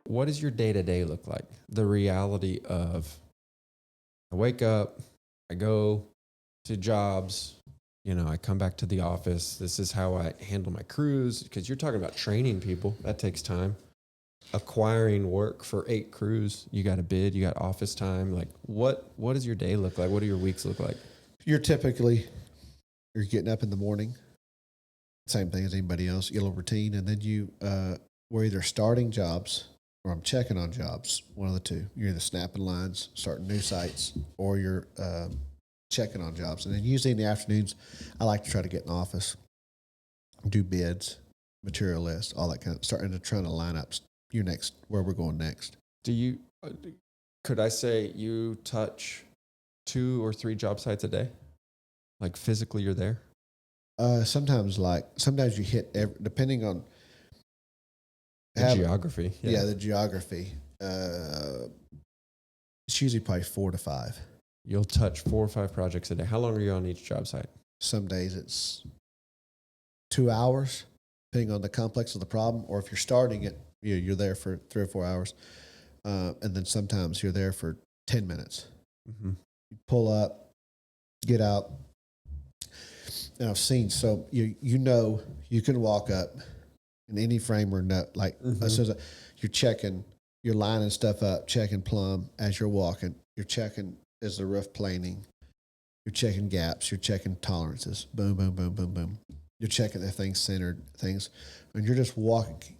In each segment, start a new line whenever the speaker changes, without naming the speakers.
What does your day-to-day look like? The reality of I wake up, I go to jobs, I come back to the office. This is how I handle my crews, because you're talking about training people. That takes time. Acquiring work for 8 crews, you got to bid, you got office time. Like what does your day look like? What do your weeks look like?
You're getting up in the morning, same thing as anybody else, you get a little routine, and then we're either starting jobs or I'm checking on jobs, one of the two. You're either snapping lines, starting new sites, or you're checking on jobs. And then usually in the afternoons, I like to try to get in the office, do bids, material lists, all that kind of, starting to try to line up where we're going next.
Could I say you touch 2 or 3 job sites a day? Like physically you're there?
Sometimes you hit depending on
the geography.
Yeah, the geography. It's usually probably 4 to 5.
You'll touch 4 or 5 projects a day. How long are you on each job site?
Some days it's 2 hours, depending on the complex of the problem. Or if you're starting it, you're there for 3 or 4 hours. And then sometimes you're there for 10 minutes.
Mm-hmm.
You pull up, get out. And I've seen, so you can walk up in any frame or no, like as soon as you're checking, you're lining stuff up, checking plumb as you're walking. You're checking, is the roof planing? You're checking gaps. You're checking tolerances. Boom, boom, boom, boom, boom. You're checking the things centered, things, and you're just walking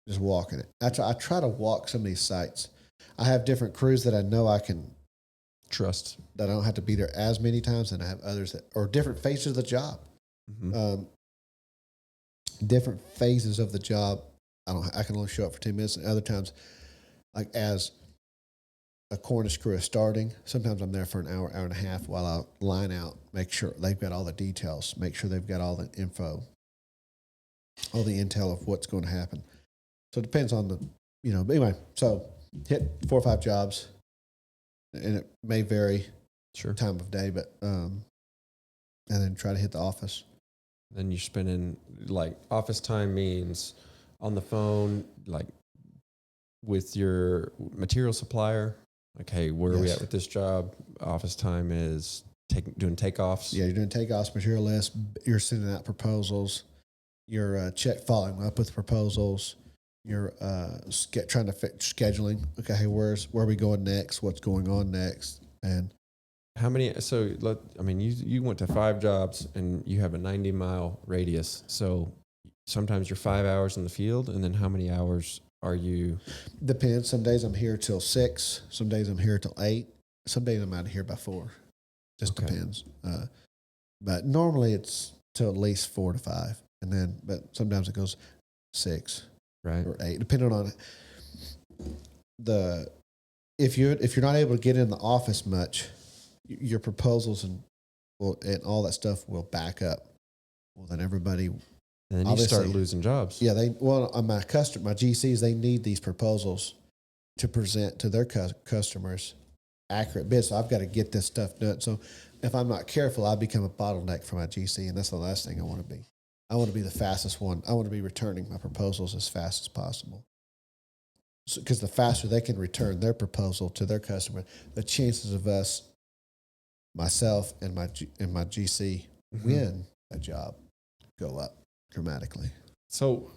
it. I try to walk some of these sites. I have different crews that I know I can
trust,
that I don't have to be there as many times, and I have others that are different phases of the job.
Mm-hmm.
Different phases of the job. I can only show up for 10 minutes, and other times, like as a cornice crew is starting, sometimes I'm there for an hour, hour and a half while I line out, make sure they've got all the details, make sure they've got all the info, all the intel of what's going to happen. So it depends on but anyway, so hit 4 or 5 jobs, and it may vary time of day, but and then try to hit the office.
Then you're spending, like, office time means on the phone, like with your material supplier, like, hey, where are we at with this job? Office time is doing takeoffs.
Yeah, you're doing takeoffs, material lists. You're sending out proposals. You're following up with proposals. You're trying to scheduling. Okay, hey, where are we going next? What's going on next? And
how many? So you went to 5 jobs and you have a 90-mile radius. So sometimes you're 5 hours in the field, and then how many hours are you?
Depends. Some days I'm here till 6. Some days I'm here till 8. Some days I'm out of here by 4. Just depends. But normally it's till at least 4 to 5, but sometimes it goes 6,
right,
or 8, depending on if you're not able to get in the office much, your proposals and all that stuff will back up. Well, then everybody.
And then you start losing jobs.
Yeah, my GCs, they need these proposals to present to their customers accurate bids. So I've got to get this stuff done. So if I'm not careful, I become a bottleneck for my GC, and that's the last thing I want to be. I want to be the fastest one. I want to be returning my proposals as fast as possible. Because the faster they can return their proposal to their customer, the chances of myself and my GC win a job go up dramatically.
So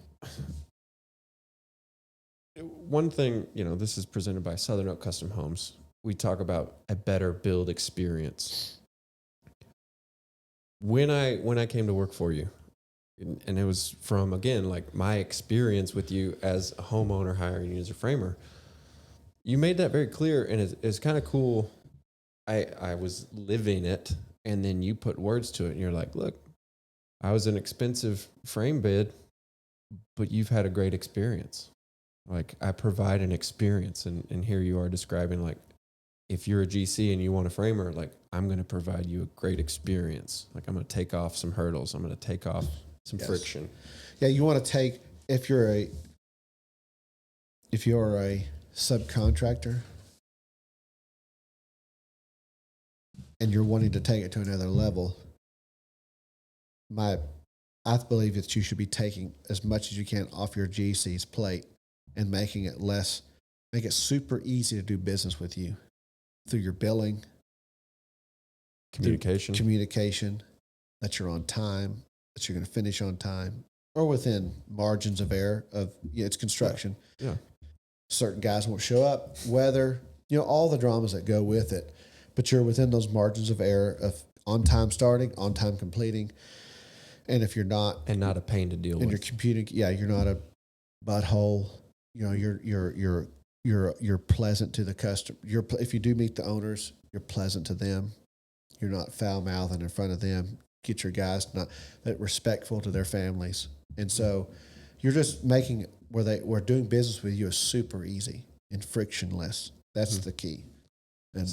one thing, this is presented by Southern Oak Custom Homes. We talk about a better build experience. When I came to work for you, and it was from, again, like my experience with you as a homeowner hiring you as a framer, you made that very clear, and it's kind of cool. I was living it, and then you put words to it, and you're like, look, I was an expensive frame bid, but you've had a great experience. Like, I provide an experience, and here you are describing, like, if you're a GC and you want a framer, like, I'm going to provide you a great experience. Like, I'm going to take off some hurdles. I'm going to take off some friction.
Yeah, you want to take, if you're a subcontractor and you're wanting to take it to another level, my I believe that you should be taking as much as you can off your GC's plate and making it make it super easy to do business with you through your billing, communication, that you're on time, that you're going to finish on time, or within margins of error of, it's construction.
Yeah.
Certain guys won't show up, weather, all the dramas that go with it, but you're within those margins of error of on time starting, on time completing. And if you're not,
and not a pain to deal with,
and you're computing, you're not a butthole. You're pleasant to the customer. If you do meet the owners, you're pleasant to them. You're not foul mouthing in front of them. Get your guys not that respectful to their families, and so you're just making it where doing business with you is super easy and frictionless. That's the key. And